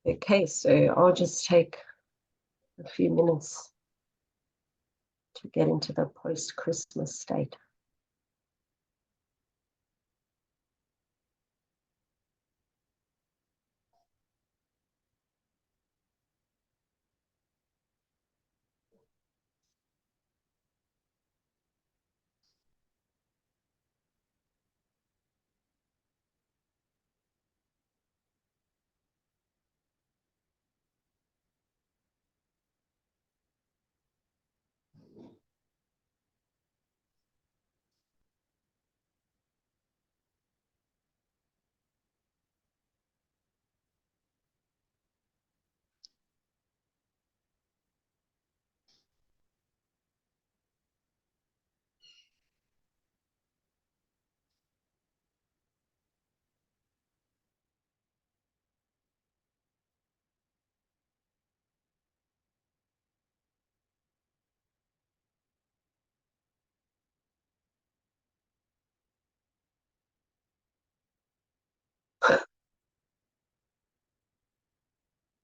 Okay, so I'll just take a few minutes to get into the post-Christmas state.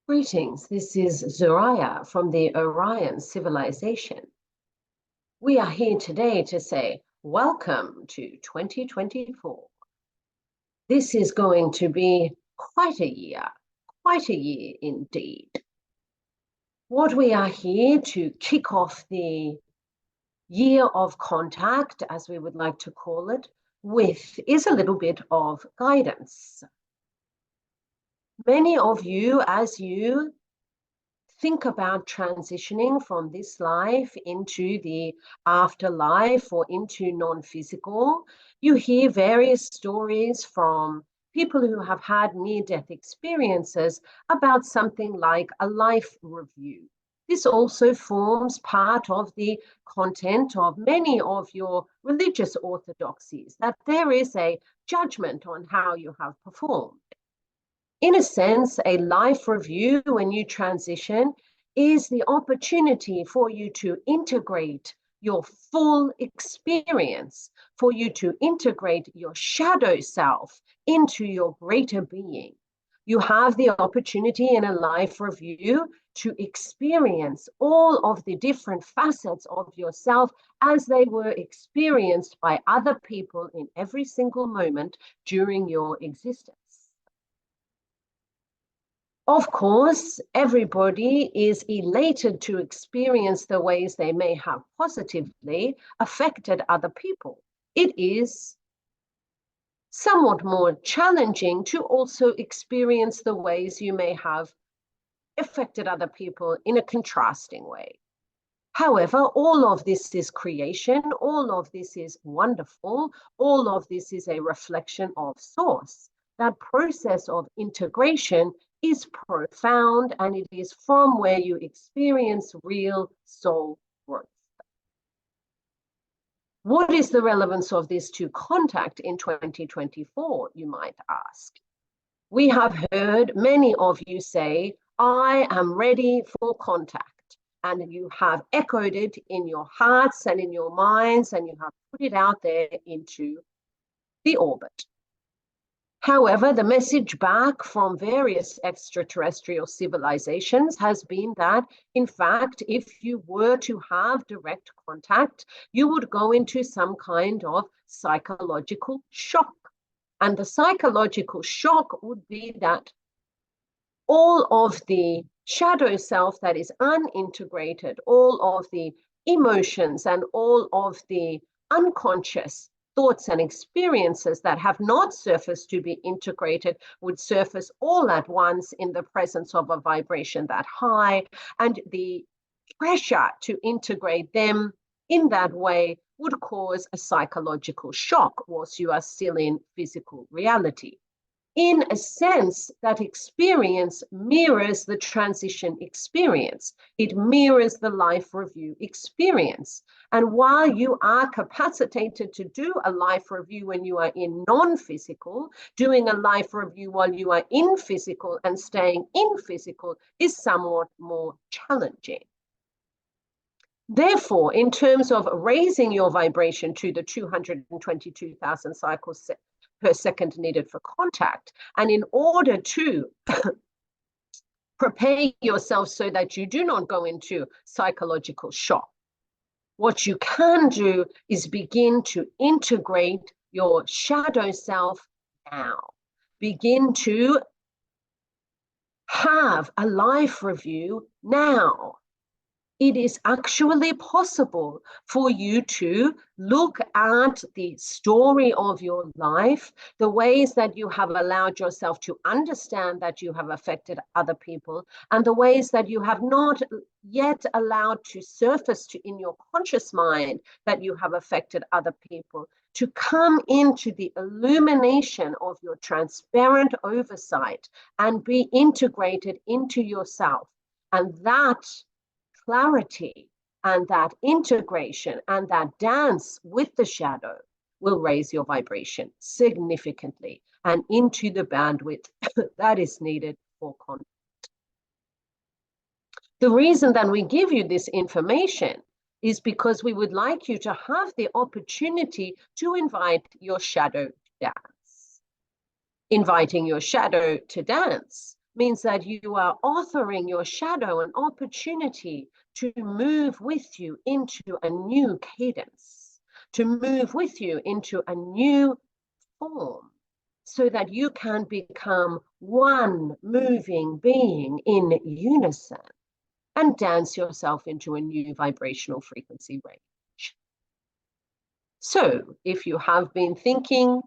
Greetings, this is Zariyah from the Orion civilization. We are here today to say welcome to 2024. This is going to be quite a year indeed. What we are here to kick off the year of contact, as we would like to call it, with is a little bit of guidance. Many of you, as you think about transitioning from this life into the afterlife or into non-physical, you hear various stories from people who have had near-death experiences about something like a life review. This also forms part of the content of many of your religious orthodoxies, that there is a judgment on how you have performed. In a sense, a life review when you transition is the opportunity for you to integrate your full experience, for you to integrate your shadow self into your greater being. You have the opportunity in a life review to experience all of the different facets of yourself as they were experienced by other people in every single moment during your existence. Of course, everybody is elated to experience the ways they may have positively affected other people. It is somewhat more challenging to also experience the ways you may have affected other people in a contrasting way. However, all of this is creation, all of this is wonderful, all of this is a reflection of source. That process of integration is profound, and it is from where you experience real soul growth. What is the relevance of this to contact in 2024, you might ask? We have heard many of you say, I am ready for contact. And you have echoed it in your hearts and in your minds, and you have put it out there into the orbit. However, the message back from various extraterrestrial civilizations has been that, in fact, if you were to have direct contact, you would go into some kind of psychological shock. And the psychological shock would be that all of the shadow self that is unintegrated, all of the emotions and all of the unconscious thoughts and experiences that have not surfaced to be integrated would surface all at once in the presence of a vibration that high, and the pressure to integrate them in that way would cause a psychological shock whilst you are still in physical reality. In a sense, that experience mirrors the transition experience. It mirrors the life review experience. And while you are capacitated to do a life review when you are in non-physical, doing a life review while you are in physical and staying in physical is somewhat more challenging. Therefore, in terms of raising your vibration to the 222,000 cycles per second needed for contact, and in order to Prepare yourself so that you do not go into psychological shock. What you can do is begin to integrate your shadow self now. Begin to have a life review now. It is actually possible for you to look at the story of your life, the ways that you have allowed yourself to understand that you have affected other people, and the ways that you have not yet allowed to surface in your conscious mind that you have affected other people, to come into the illumination of your transparent oversight and be integrated into yourself. And that clarity and that integration and that dance with the shadow will raise your vibration significantly and into the bandwidth that is needed for contact. The reason that we give you this information is because we would like you to have the opportunity to invite your shadow to dance. Inviting your shadow to dance means that you are offering your shadow an opportunity to move with you into a new cadence, to move with you into a new form, so that you can become one moving being in unison and dance yourself into a new vibrational frequency range. So if you have been thinking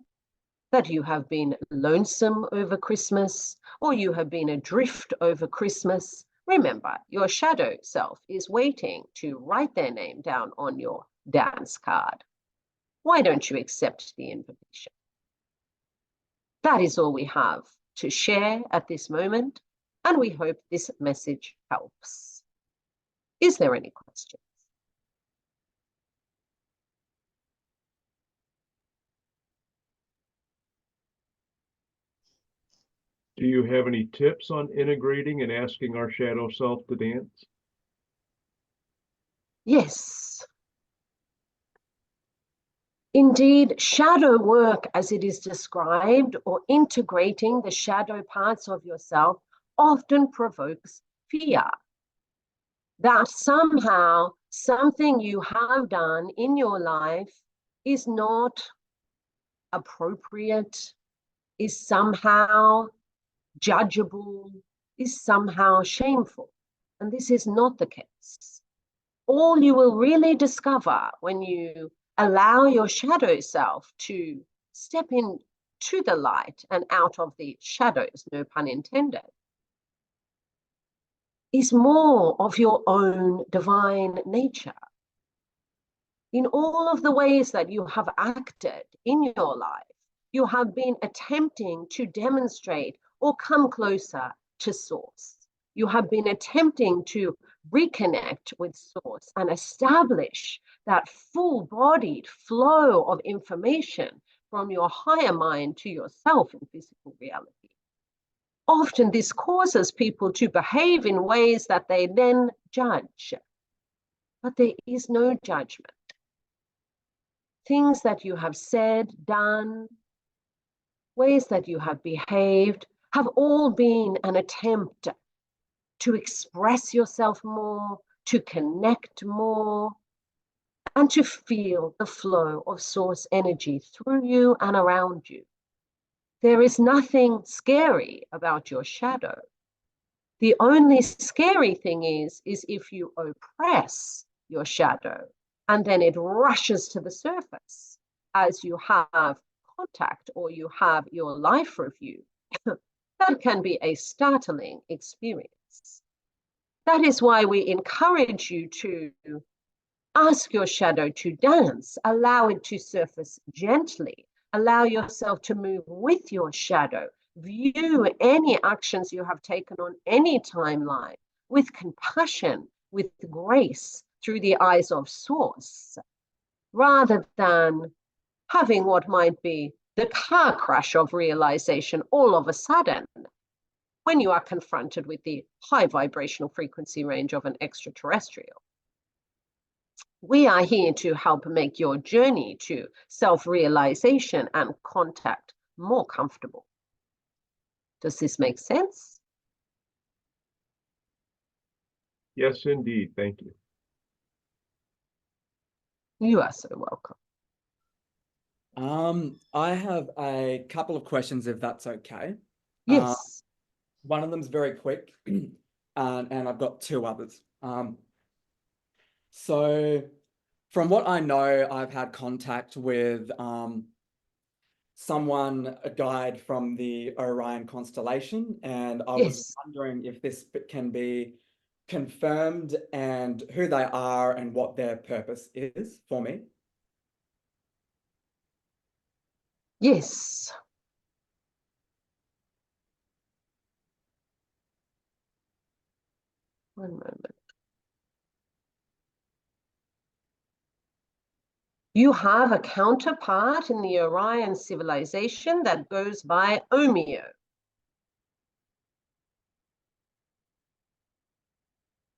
that you have been lonesome over Christmas, or you have been adrift over Christmas, remember, your shadow self is waiting to write their name down on your dance card. Why don't you accept the invitation? That is all we have to share at this moment, and we hope this message helps. Is there any questions? Do you have any tips on integrating and asking our shadow self to dance? Yes. Indeed, shadow work, as it is described, or integrating the shadow parts of yourself, often provokes fear. That somehow something you have done in your life is not appropriate, is somehow judgeable, is somehow shameful. And this is not the case. All you will really discover when you allow your shadow self to step into the light and out of the shadows, no pun intended, is more of your own divine nature. In all of the ways that you have acted in your life, you have been attempting to demonstrate or come closer to source. You have been attempting to reconnect with source and establish that full-bodied flow of information from your higher mind to yourself in physical reality. Often this causes people to behave in ways that they then judge. But there is no judgment. Things that you have said, done, ways that you have behaved, have all been an attempt to express yourself more, to connect more, and to feel the flow of source energy through you and around you. There is nothing scary about your shadow. The only scary thing is if you oppress your shadow and then it rushes to the surface as you have contact or you have your life review. That can be a startling experience. That is why we encourage you to ask your shadow to dance, allow it to surface gently, allow yourself to move with your shadow, view any actions you have taken on any timeline with compassion, with grace, through the eyes of source, rather than having what might be the car crash of realization all of a sudden when you are confronted with the high vibrational frequency range of an extraterrestrial. We are here to help make your journey to self-realization and contact more comfortable. Does this make sense? Yes, indeed. Thank you. You are so welcome. I have a couple of questions, if that's okay. Yes. One of them's very quick, and I've got two others. So from what I know, I've had contact with someone, a guide from the Orion constellation, and I was Yes. wondering if this can be confirmed and who they are and what their purpose is for me. Yes. One moment. You have a counterpart in the Orion civilization that goes by Omeo.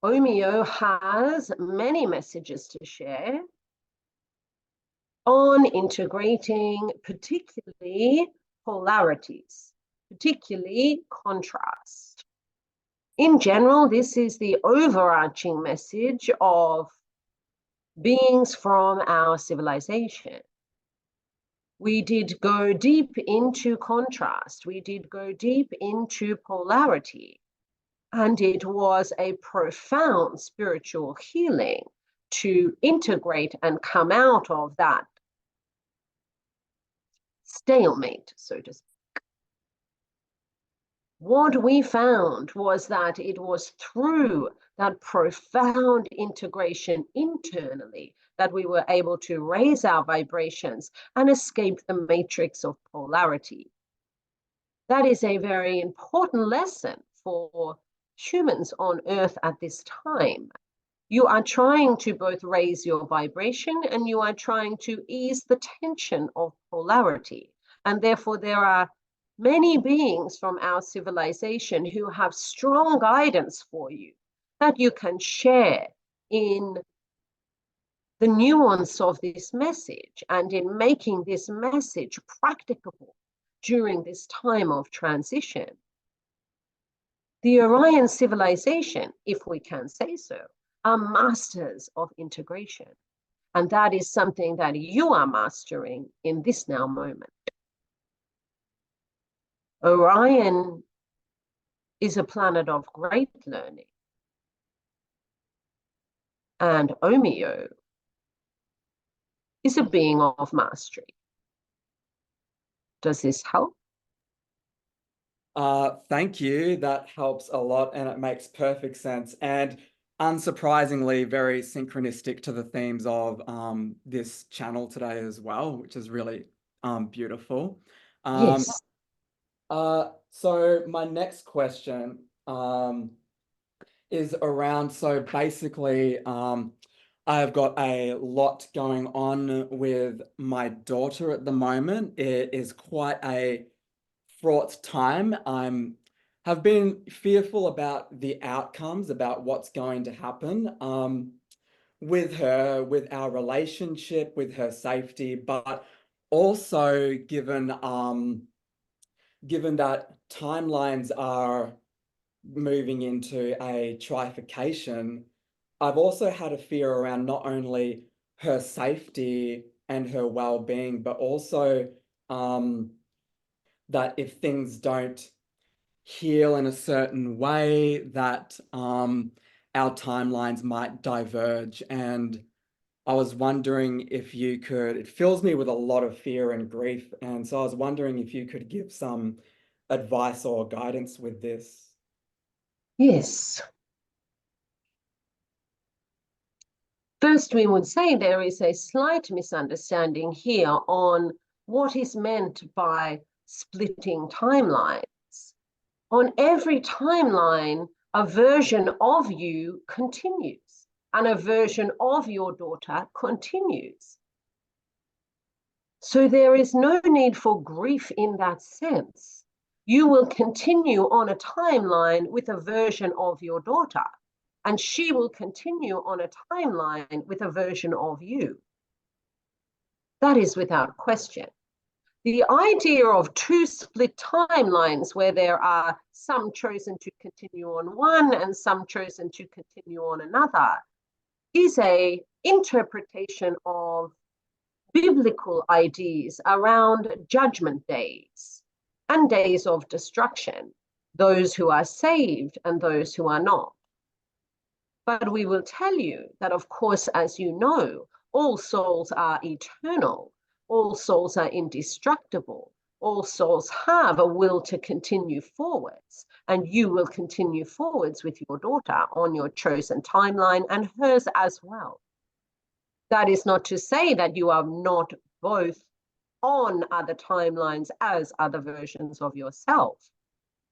Omeo has many messages to share on integrating particularly polarities, particularly contrast. In general, this is the overarching message of beings from our civilization. We did go deep into contrast. We did go deep into polarity. And it was a profound spiritual healing to integrate and come out of that stalemate, so to speak. What we found was that it was through that profound integration internally that we were able to raise our vibrations and escape the matrix of polarity. That is a very important lesson for humans on Earth at this time. You are trying to both raise your vibration and you are trying to ease the tension of polarity. And therefore, there are many beings from our civilization who have strong guidance for you that you can share in the nuance of this message and in making this message practicable during this time of transition. The Orion civilization, if we can say so, are masters of integration. And that is something that you are mastering in this now moment. Orion is a planet of great learning. And Omeo is a being of mastery. Does this help? Thank you. That helps a lot and it makes perfect sense. And unsurprisingly, very synchronistic to the themes of this channel today as well, which is really beautiful. Yes. So my next question is around, so basically, I've got a lot going on with my daughter at the moment. It is quite a fraught time. Have been fearful about the outcomes, about what's going to happen with her, with our relationship, with her safety, but also given that timelines are moving into a trifurcation, I've also had a fear around not only her safety and her well-being, but also that if things don't heal in a certain way, that our timelines might diverge. And I was wondering if you could, it fills me with a lot of fear and grief. And so I was wondering if you could give some advice or guidance with this. Yes. First, we would say there is a slight misunderstanding here on what is meant by splitting timelines. On every timeline, a version of you continues, and a version of your daughter continues. So there is no need for grief in that sense. You will continue on a timeline with a version of your daughter, and she will continue on a timeline with a version of you. That is without question. The idea of two split timelines where there are some chosen to continue on one and some chosen to continue on another is a interpretation of biblical ideas around judgment days and days of destruction, those who are saved and those who are not. But we will tell you that, of course, as you know, all souls are eternal, all souls are indestructible, all souls have a will to continue forwards, and you will continue forwards with your daughter on your chosen timeline and hers as well. That is not to say that you are not both on other timelines as other versions of yourself,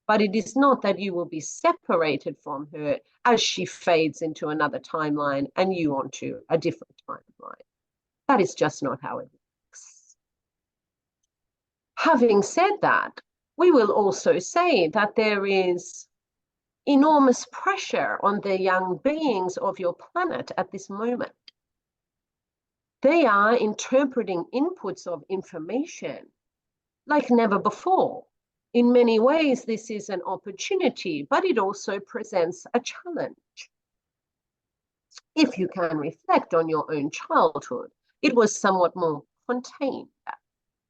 but it is not that you will be separated from her as she fades into another timeline and you onto a different timeline. That is just not how it works. Having said that, we will also say that there is enormous pressure on the young beings of your planet at this moment. They are interpreting inputs of information like never before. In many ways, this is an opportunity, but it also presents a challenge. If you can reflect on your own childhood, it was somewhat more contained.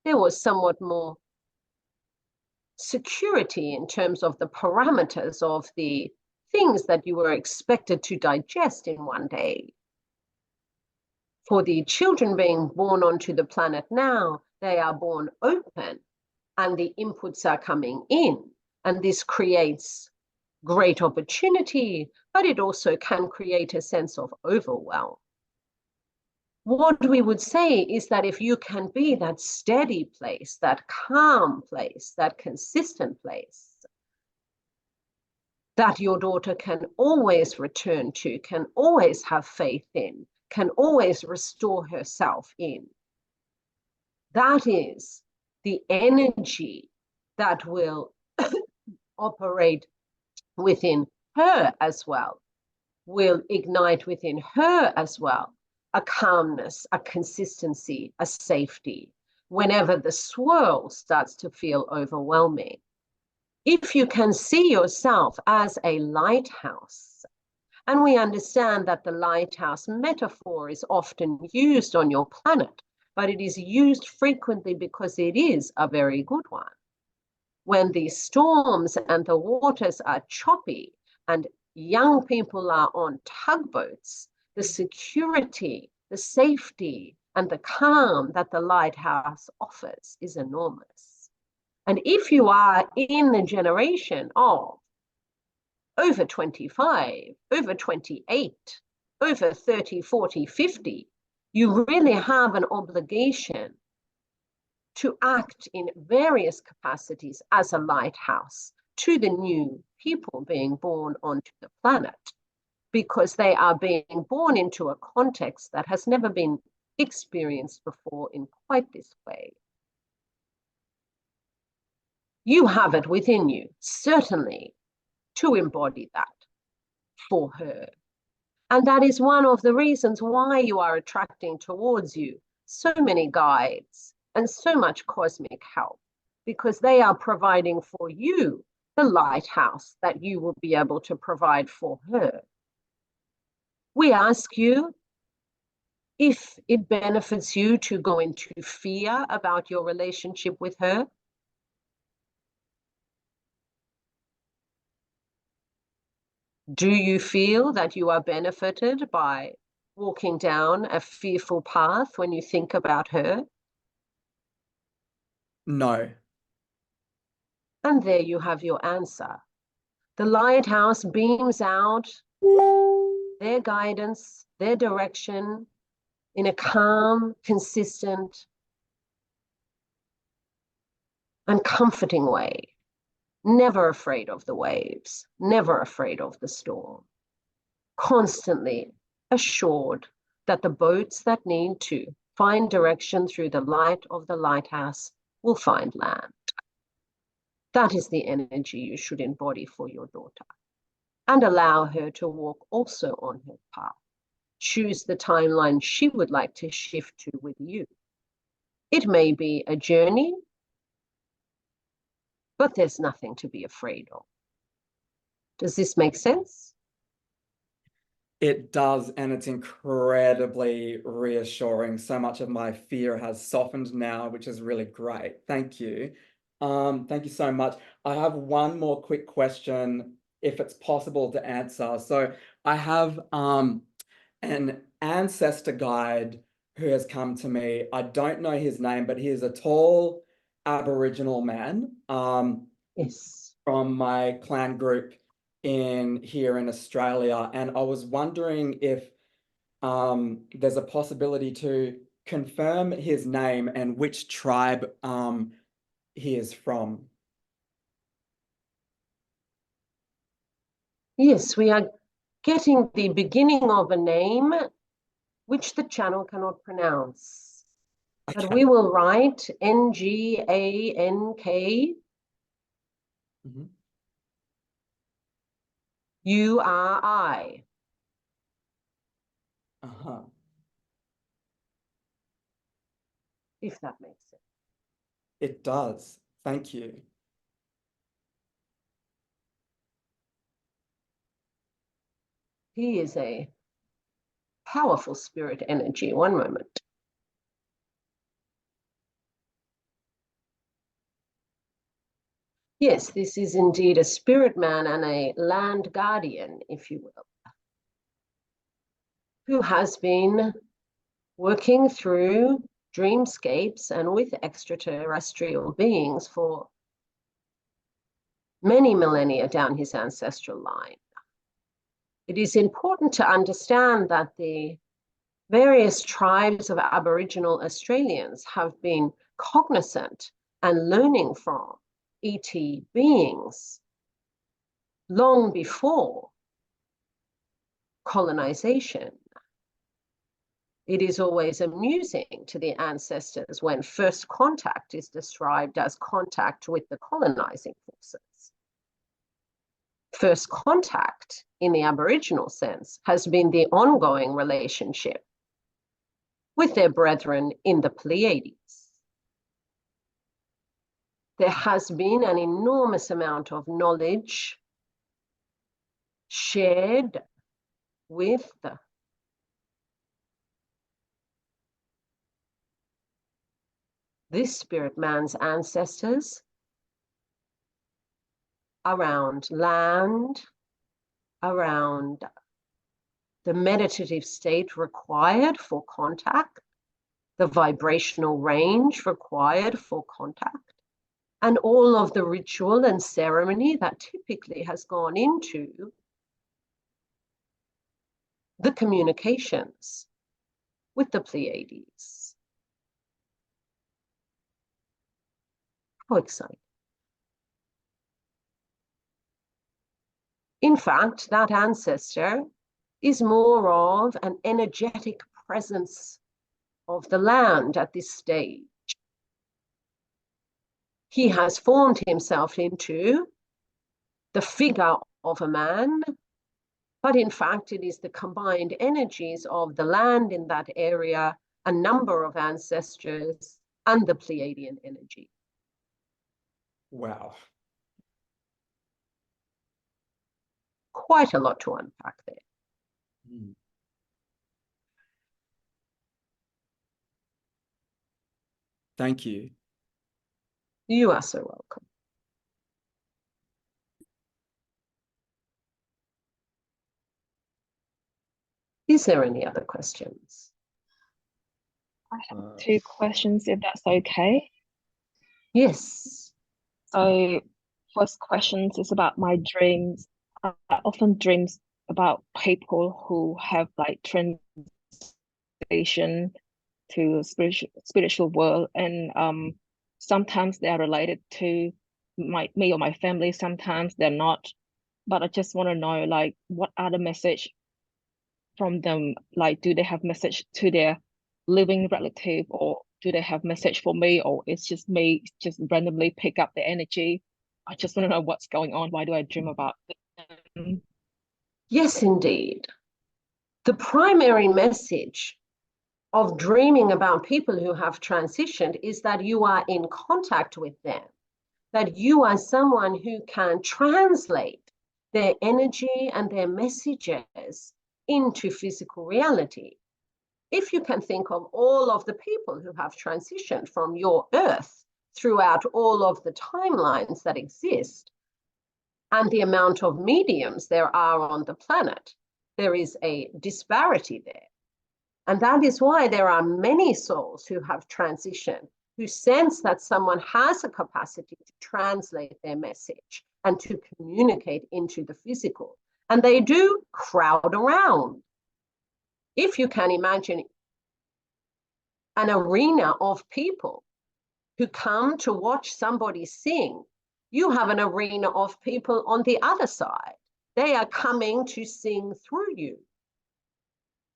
There was somewhat more security in terms of the parameters of the things that you were expected to digest in one day. For the children being born onto the planet now, they are born open and the inputs are coming in. And this creates great opportunity, but it also can create a sense of overwhelm. What we would say is that if you can be that steady place, that calm place, that consistent place, that your daughter can always return to, can always have faith in, can always restore herself in, that is the energy that will operate within her as well, will ignite within her as well, a calmness, a consistency, a safety, whenever the swirl starts to feel overwhelming. If you can see yourself as a lighthouse, and we understand that the lighthouse metaphor is often used on your planet, but it is used frequently because it is a very good one. When the storms and the waters are choppy and young people are on tugboats, the security, the safety, and the calm that the lighthouse offers is enormous. And if you are in the generation of over 25, over 28, over 30, 40, 50, you really have an obligation to act in various capacities as a lighthouse to the new people being born onto the planet, because they are being born into a context that has never been experienced before in quite this way. You have it within you, certainly, to embody that for her. And that is one of the reasons why you are attracting towards you so many guides and so much cosmic help, because they are providing for you the lighthouse that you will be able to provide for her. We ask you if it benefits you to go into fear about your relationship with her. Do you feel that you are benefited by walking down a fearful path when you think about her? No. And there you have your answer. The lighthouse beams out their guidance, their direction in a calm, consistent, and comforting way. Never afraid of the waves, never afraid of the storm. Constantly assured that the boats that need to find direction through the light of the lighthouse will find land. That is the energy you should embody for your daughter, and allow her to walk also on her path. Choose the timeline she would like to shift to with you. It may be a journey but there's nothing to be afraid of. Does this make sense? It does, and it's incredibly reassuring. So much of my fear has softened now, which is really great. Thank you. Thank you so much. I have one more quick question, if it's possible to answer. So I have an ancestor guide who has come to me. I don't know his name, but he is a tall Aboriginal man Yes. from my clan group here in Australia. And I was wondering if there's a possibility to confirm his name and which tribe he is from. Yes, we are getting the beginning of a name which the channel cannot pronounce. But Okay. we will write Ngank Mhm. URI. Uh-huh. If that makes sense. It does. Thank you. He is a powerful spirit energy. One moment. Yes, this is indeed a spirit man and a land guardian, if you will, who has been working through dreamscapes and with extraterrestrial beings for many millennia down his ancestral line. It is important to understand that the various tribes of Aboriginal Australians have been cognizant and learning from ET beings long before colonization. It is always amusing to the ancestors when first contact is described as contact with the colonizing forces. First contact in the Aboriginal sense has been the ongoing relationship with their brethren in the Pleiades. There has been an enormous amount of knowledge shared with this spirit man's ancestors around land, around the meditative state required for contact, the vibrational range required for contact, and all of the ritual and ceremony that typically has gone into the communications with the Pleiades. How exciting. In fact, that ancestor is more of an energetic presence of the land at this stage. He has formed himself into the figure of a man, but in fact, it is the combined energies of the land in that area, a number of ancestors, and the Pleiadian energy. Wow. Quite a lot to unpack there. Mm. Thank you. You are so welcome. Is there any other questions? I have two questions, if that's okay. Yes. So, first question is about my dreams. I often dream about people who have like transition to spiritual world, and sometimes they are related to me or my family. Sometimes they're not. But I just want to know, like, what are the message from them? Like, do they have message to their living relative, or do they have message for me, or it's just me just randomly pick up the energy? I just want to know what's going on. Why do I dream about them? Yes, indeed. The primary message of dreaming about people who have transitioned is that you are in contact with them. that you are someone who can translate their energy and their messages into physical reality. If you can think of all of the people who have transitioned from your earth throughout all of the timelines that exist, and the amount of mediums there are on the planet, there is a disparity there. And that is why there are many souls who have transitioned, who sense that someone has a capacity to translate their message and to communicate into the physical. And they do crowd around. If you can imagine an arena of people who come to watch somebody sing, you have an arena of people on the other side. They are coming to sing through you.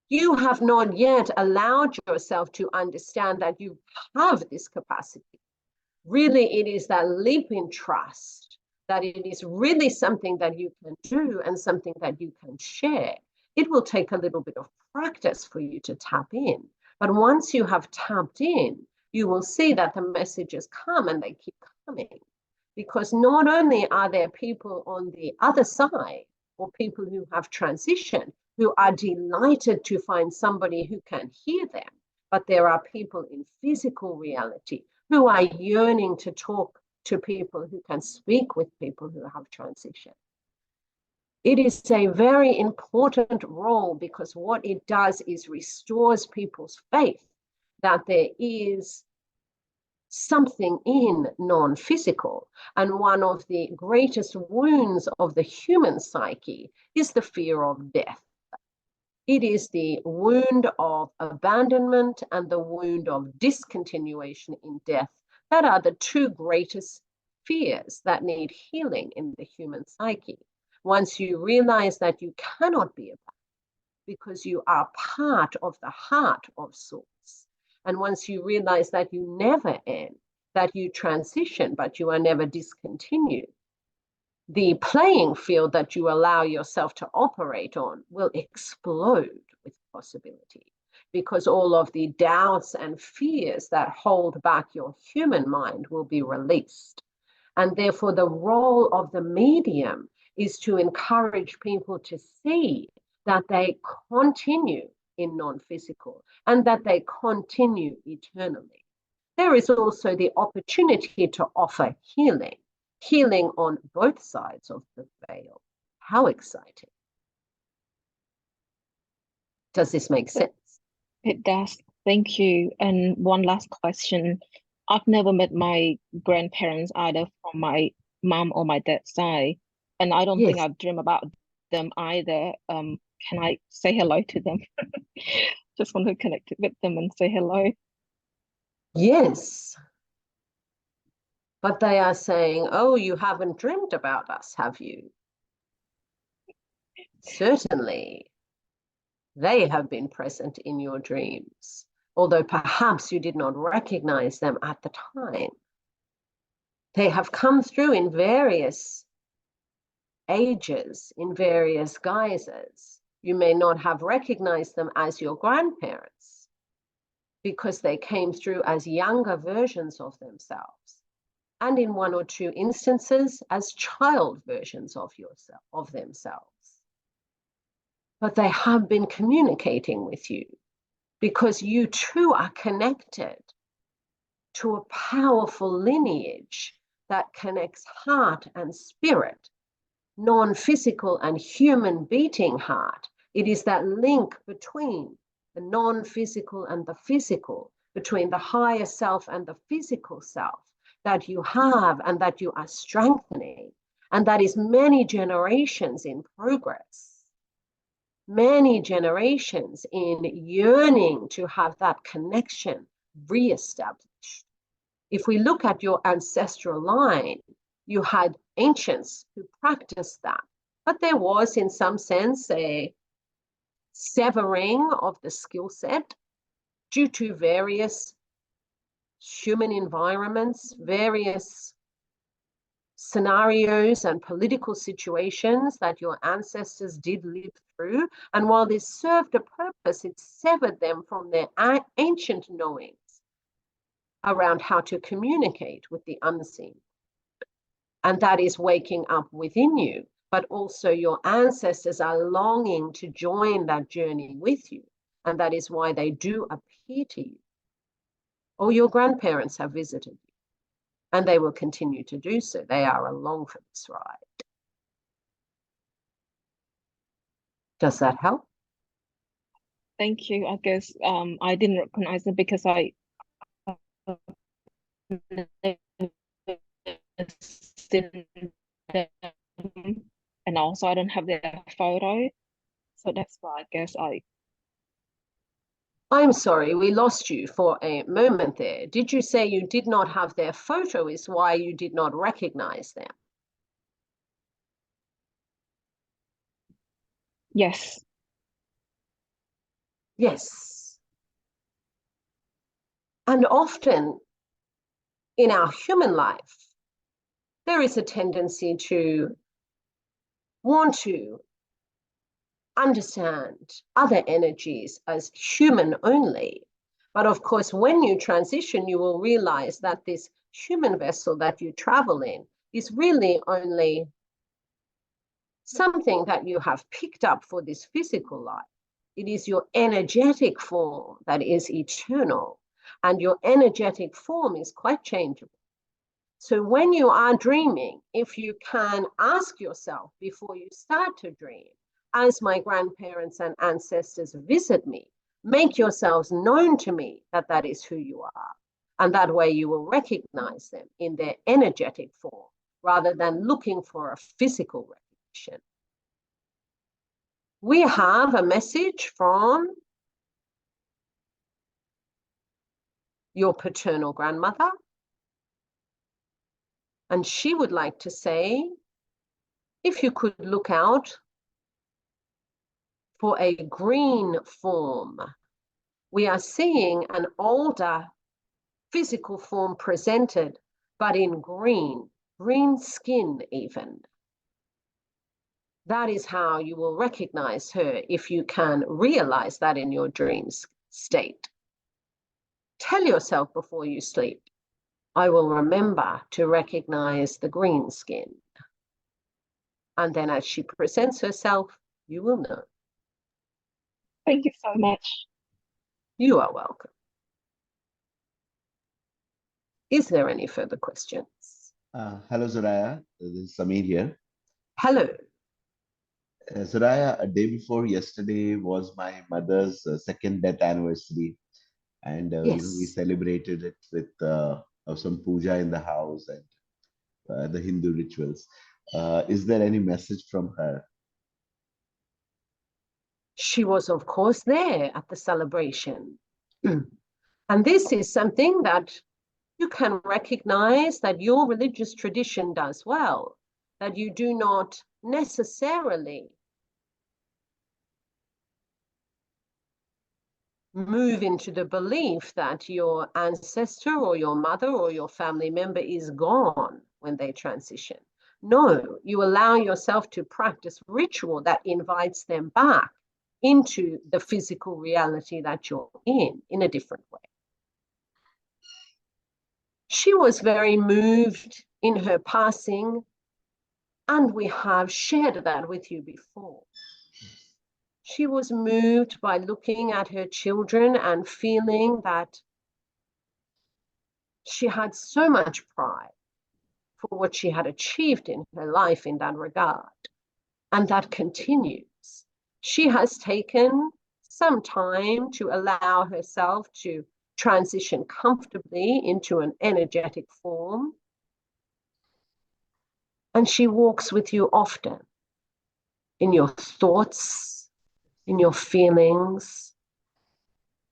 You have not yet allowed yourself to understand that you have this capacity. Really, it is that leap in trust, that it is really something that you can do and something that you can share. It will take a little bit of practice for you to tap in. But once you have tapped in, you will see that the messages come and they keep coming. Because not only are there people on the other side or people who have transitioned who are delighted to find somebody who can hear them, but there are people in physical reality who are yearning to talk to people who can speak with people who have transitioned. It is a very important role because what it does is restores people's faith that there is something in non-physical. And one of the greatest wounds of the human psyche is the fear of death. It is the wound of abandonment and the wound of discontinuation in death that are the two greatest fears that need healing in the human psyche. Once you realize that you cannot be abandoned because you are part of the heart of source, and once you realize that you never end, that you transition, but you are never discontinued, the playing field that you allow yourself to operate on will explode with possibility, because all of the doubts and fears that hold back your human mind will be released. And therefore, the role of the medium is to encourage people to see that they continue in non-physical and that they continue eternally. There is also the opportunity to offer healing on both sides of the veil. How exciting. Does this make sense? It does. Thank you. And one last question. I've never met my grandparents either from my mom or my dad's side, and I don't think Yes. I've dreamed about them either. Can I say hello to them? Just want to connect with them and say hello. Yes. But they are saying, oh, you haven't dreamed about us, have you? Certainly. They have been present in your dreams, although perhaps you did not recognize them at the time. They have come through in various ages, in various guises. You may not have recognized them as your grandparents because they came through as younger versions of themselves, and in one or two instances as child versions of themselves. But they have been communicating with you because you too are connected to a powerful lineage that connects heart and spirit, non-physical and human beating heart. It is that link between the non-physical and the physical, between the higher self and the physical self that you have and that you are strengthening. And that is many generations in progress. Many generations in yearning to have that connection reestablished. If we look at your ancestral line, you had ancients who practiced that, but there was in some sense a severing of the skill set due to various human environments, various scenarios and political situations that your ancestors did live through. And while this served a purpose, it severed them from their ancient knowings around how to communicate with the unseen. And that is waking up within you, but also your ancestors are longing to join that journey with you. And that is why they do appear to you. Or your grandparents have visited you, and they will continue to do so. They are along for this ride. Does that help? Thank you. I guess I didn't recognize it because I and also I don't have their photo. So that's why I guess I'm sorry, we lost you for a moment there. Did you say you did not have their photo is why you did not recognize them? yes. Yes. And often in our human life, there is a tendency to want to understand other energies as human only. But of course, when you transition, you will realize that this human vessel that you travel in is really only something that you have picked up for this physical life. It is your energetic form that is eternal, and your energetic form is quite changeable. So when you are dreaming, if you can ask yourself before you start to dream, as my grandparents and ancestors visit me, make yourselves known to me that that is who you are. And that way you will recognize them in their energetic form rather than looking for a physical recognition. We have a message from your paternal grandmother, and she would like to say, if you could look out for a green form. We are seeing an older physical form presented, but in green skin even. That is how you will recognize her if you can realize that in your dreams state. Tell yourself before you sleep, I will remember to recognize the green skin. And then as she presents herself, you will know. Thank you so much. You are welcome. Is there any further questions? Hello, Zariyah. This is Samir here. Hello. Zariyah, a day before yesterday was my mother's second death anniversary. And we Yes. celebrated it with some puja in the house and the Hindu rituals. Is there any message from her? She was, of course, there at the celebration. And this is something that you can recognize that your religious tradition does well, that you do not necessarily move into the belief that your ancestor or your mother or your family member is gone when they transition. No, you allow yourself to practice ritual that invites them back into the physical reality that you're in a different way. She was very moved in her passing, and we have shared that with you before. She was moved by looking at her children and feeling that she had so much pride for what she had achieved in her life in that regard. And that continues. She has taken some time to allow herself to transition comfortably into an energetic form. And she walks with you often in your thoughts, in your feelings,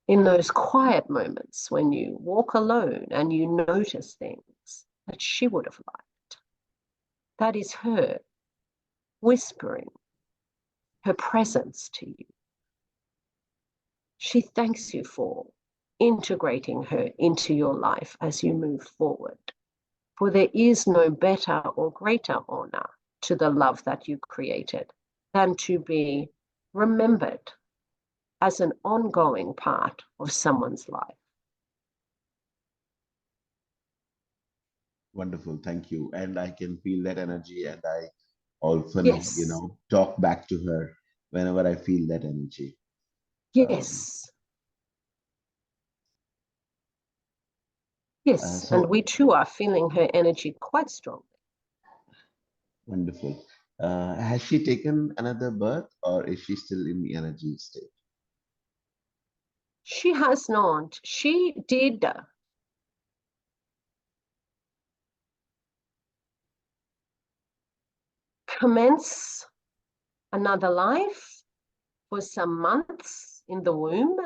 in those quiet moments when you walk alone and you notice things that she would have liked. That is her whispering her presence to you. She thanks you for integrating her into your life as you move forward. For there is no better or greater honor to the love that you created than to be remembered as an ongoing part of someone's life. Wonderful. Thank you. And I can feel that energy, and I often, Yes, talk back to her whenever I feel that energy. Um, yes, yes. And so we too are feeling her energy quite strongly. wonderful. Has she taken another birth, or is she still in the energy state? She has not. She did commence another life for some months in the womb.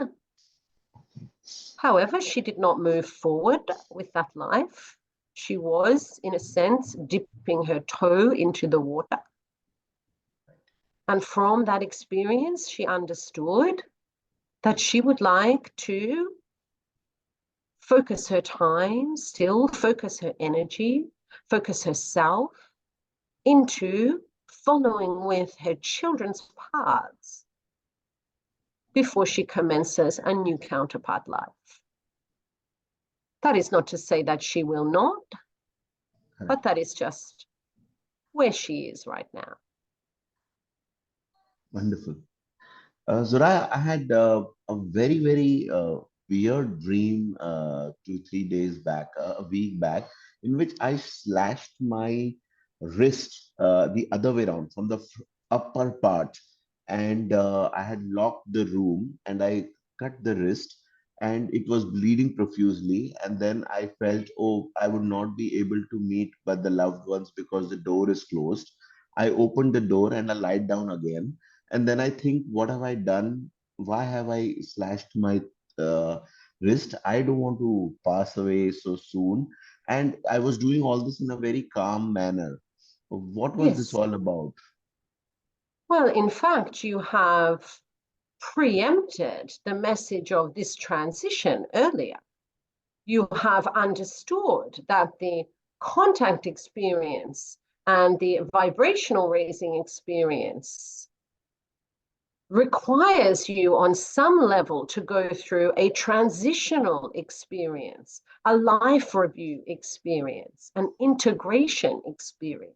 However, she did not move forward with that life. She was, in a sense, dipping her toe into the water. And from that experience, she understood that she would like to focus her time, still focus her energy, focus herself into following with her children's paths before she commences a new counterpart life. That is not to say that she will not, Correct. but that is just where she is right now. Wonderful. Zoraya, I had a very, very weird dream 2, 3 days back, a week back, in which I slashed my wrist the other way around from the upper part, and I had locked the room, and I cut the wrist, and it was bleeding profusely. And then I felt, oh, I would not be able to meet but the loved ones because the door is closed. I opened the door and I lied down again, and then I think, what have I done? Why have I slashed my uh, wrist? I don't want to pass away so soon. And I was doing all this in a very calm manner. What was this Yes. all about? Well, in fact, you have preempted the message of this transition earlier. You have understood that the contact experience and the vibrational raising experience requires you on some level to go through a transitional experience, a life review experience, an integration experience.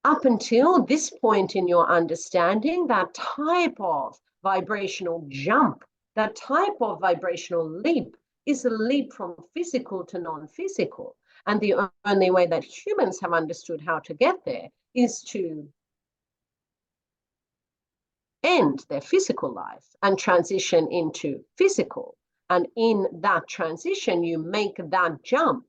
Up until this point in your understanding, that type of vibrational jump, that type of vibrational leap is a leap from physical to non-physical. And the only way that humans have understood how to get there is to end their physical life and transition into physical. And in that transition, you make that jump.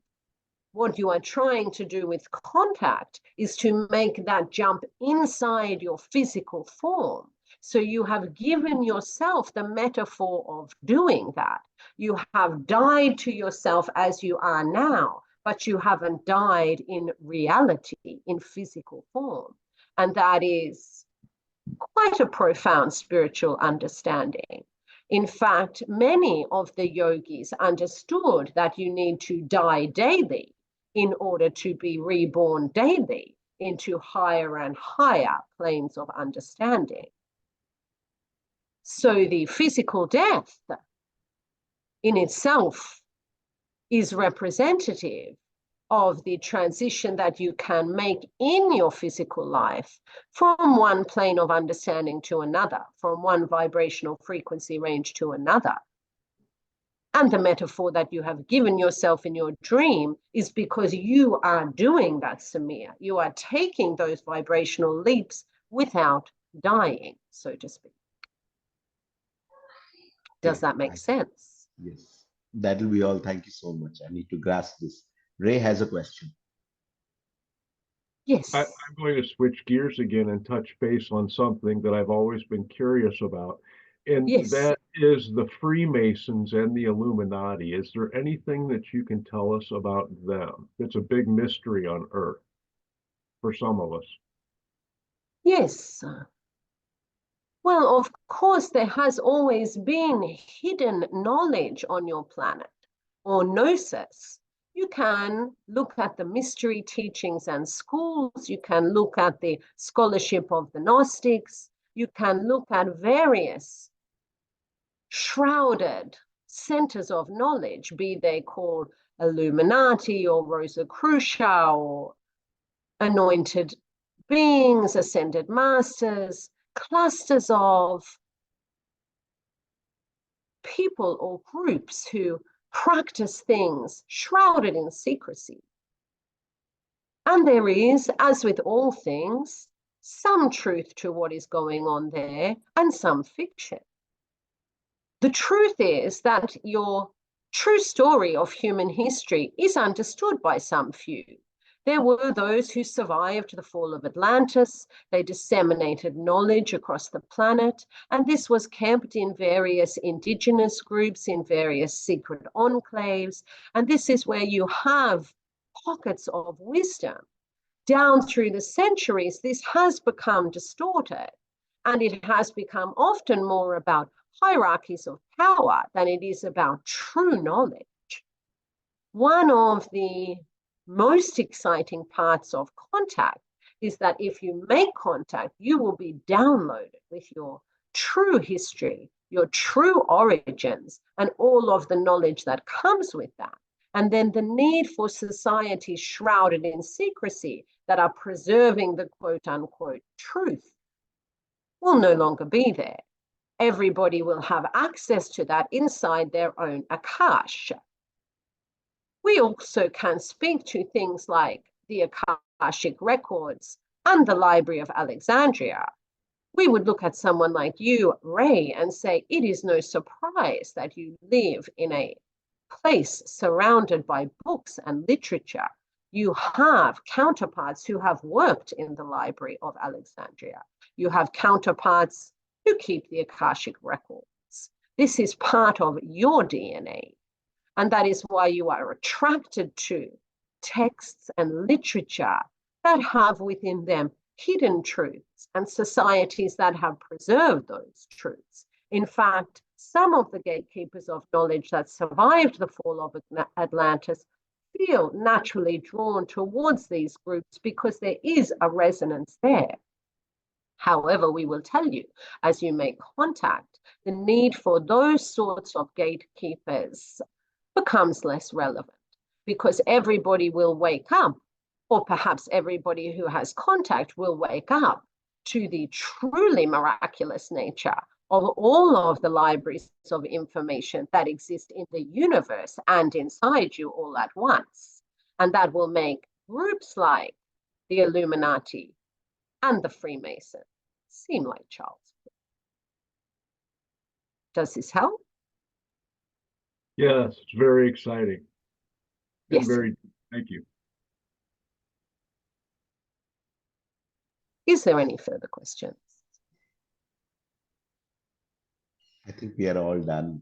What you are trying to do with contact is to make that jump inside your physical form. So you have given yourself the metaphor of doing that. You have died to yourself as you are now, but you haven't died in reality, in physical form. And that is quite a profound spiritual understanding. In fact, many of the yogis understood that you need to die daily in order to be reborn daily into higher and higher planes of understanding. So the physical death in itself is representative of the transition that you can make in your physical life from one plane of understanding to another, from one vibrational frequency range to another. And the metaphor that you have given yourself in your dream is because you are doing that, Samir. You are taking those vibrational leaps without dying, so to speak. Does Correct. that make sense? Yes. That'll be all. Thank you so much. I need to grasp this. Ray has a question. Yes. I'm going to switch gears again and touch base on something that I've always been curious about, and Yes. that is the Freemasons and the Illuminati. Is there anything that you can tell us about them? It's a big mystery on Earth for some of us. Yes. Well, of course, there has always been hidden knowledge on your planet, or gnosis. You can look at the mystery teachings and schools. You can look at the scholarship of the Gnostics. You can look at various shrouded centers of knowledge, be they called Illuminati or Rosicrucia or anointed beings, ascended masters, clusters of people or groups who practice things shrouded in secrecy. And there is, as with all things, some truth to what is going on there and some fiction. The truth is that your true story of human history is understood by some few. There were those who survived the fall of Atlantis. They disseminated knowledge across the planet, and this was kept in various indigenous groups, in various secret enclaves. And this is where you have pockets of wisdom. Down through the centuries, this has become distorted, and it has become often more about hierarchies of power than it is about true knowledge. One of the most exciting parts of contact is that if you make contact, you will be downloaded with your true history, your true origins, and all of the knowledge that comes with that. And then the need for societies shrouded in secrecy that are preserving the quote unquote truth will no longer be there. Everybody will have access to that inside their own Akash. We also can speak to things like the Akashic records and the Library of Alexandria. We would look at someone like you, Ray, and say, it is no surprise that you live in a place surrounded by books and literature. You have counterparts who have worked in the Library of Alexandria. You have counterparts who keep the Akashic records. This is part of your DNA. And that is why you are attracted to texts and literature that have within them hidden truths and societies that have preserved those truths. In fact, some of the gatekeepers of knowledge that survived the fall of Atlantis feel naturally drawn towards these groups because there is a resonance there. However, we will tell you, as you make contact, the need for those sorts of gatekeepers becomes less relevant because everybody will wake up, or perhaps everybody who has contact will wake up to the truly miraculous nature of all of the libraries of information that exist in the universe and inside you all at once. And that will make groups like the Illuminati and the Freemasons seem like child's play. Does this help? Yes, it's very exciting. Yes. Thank you. Is there any further questions? I think we are all done.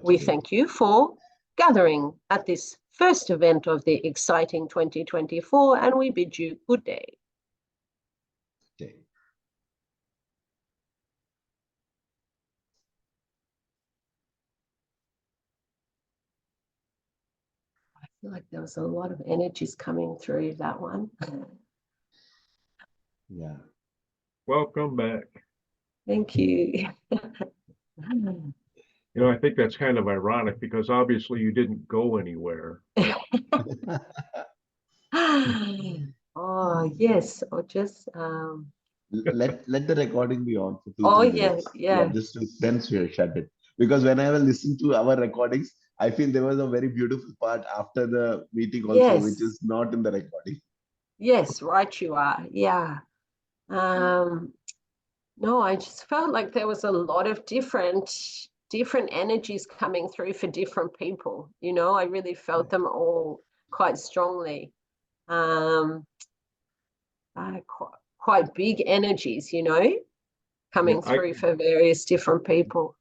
We thank you for gathering at this first event of the exciting 2024, and we bid you good day. Okay. I feel like there was a lot of energies coming through that one. Yeah. Welcome back. Thank you. You know, I think that's kind of ironic because obviously you didn't go anywhere. Oh, yes, or just Let the recording be on for 2 oh 3 yeah, minutes. yeah. Just then we'll shut it. Because whenever I listen to our recordings, I feel there was a very beautiful part after the meeting also, which Yes. is not in the recording. Yes, right you are. Yeah. No, I just felt like there was a lot of different energies coming through for different people. You know, I really felt them all quite strongly. Quite big energies, you know, coming Yeah, through for various different people.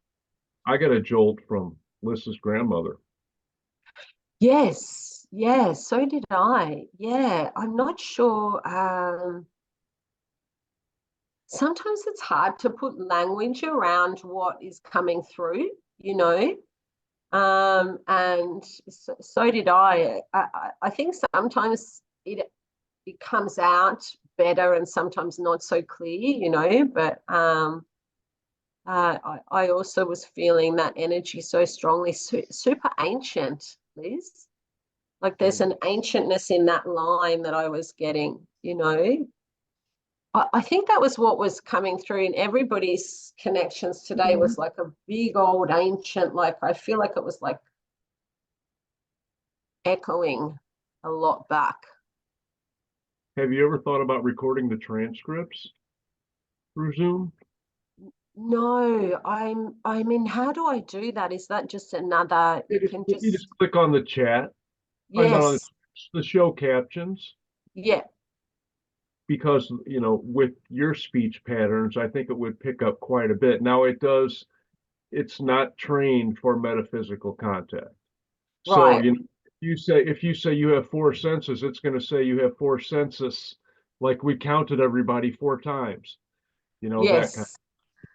I got a jolt from Lissa's grandmother. Yes, yeah, so did I. Yeah, I'm not sure. Sometimes it's hard to put language around what is coming through, you know. And so did I. I think sometimes it comes out better and sometimes not so clear, you know, but I also was feeling that energy so strongly, super ancient, please. Like there's an ancientness in that line that I was getting, you know. I think that was what was coming through in everybody's connections today was like a big old ancient, like I feel like it was like echoing a lot back. Have you ever thought about recording the transcripts through Zoom? No, I mean, how do I do that? Is that just another, you can You just, just click on the chat. I'm not on yes, the show captions, yeah, because, you know, with your speech patterns, I think it would pick up quite a bit. Now it's not trained for metaphysical contact. So, right, you know, if you say you have four senses, it's going to say you have four senses, like we counted everybody four times, you know, that kind. yes,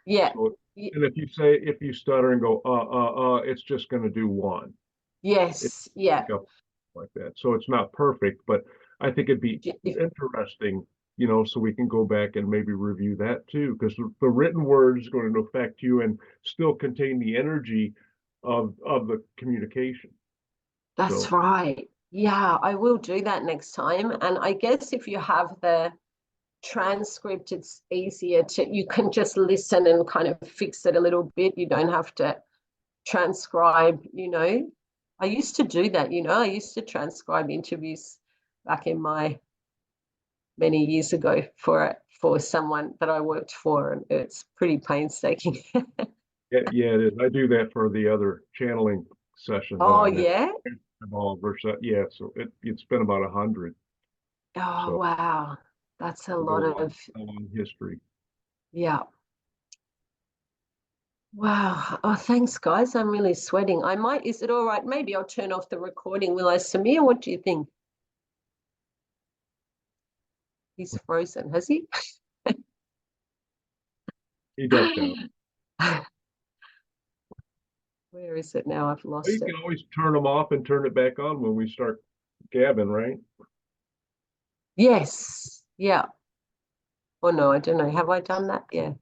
yeah, So, and if you stutter and go, it's just going to do one. It yes, yeah. pick up like that. So it's not perfect, but I think it'd be If, interesting, you know, so we can go back and maybe review that too, because the written word is going to affect you and still contain the energy of the communication. that's So right. Yeah, I will do that next time. And I guess if you have the transcript, it's easier to, you can just listen and kind of fix it a little bit. You don't have to transcribe, you know. I used to do that, you know, I used to transcribe interviews back in my many years ago for someone that I worked for, and it's pretty painstaking. yeah, it is. I do that for the other channeling sessions that Oh I'm yeah. involved versus yeah. So it's been about 100. Oh So wow. That's a we got lot of, a long history. yeah. Wow. Oh, thanks, guys. I'm really sweating. I might, is it all right? Maybe I'll turn off the recording. Will I, Samir? What do you think? He's frozen, has he? He ducked out. Where is it now? I've Well, lost you it. can always turn them off and turn it back on when we start gabbing, right? Yes. Yeah. Oh no, I don't know. Have I done that? Yeah.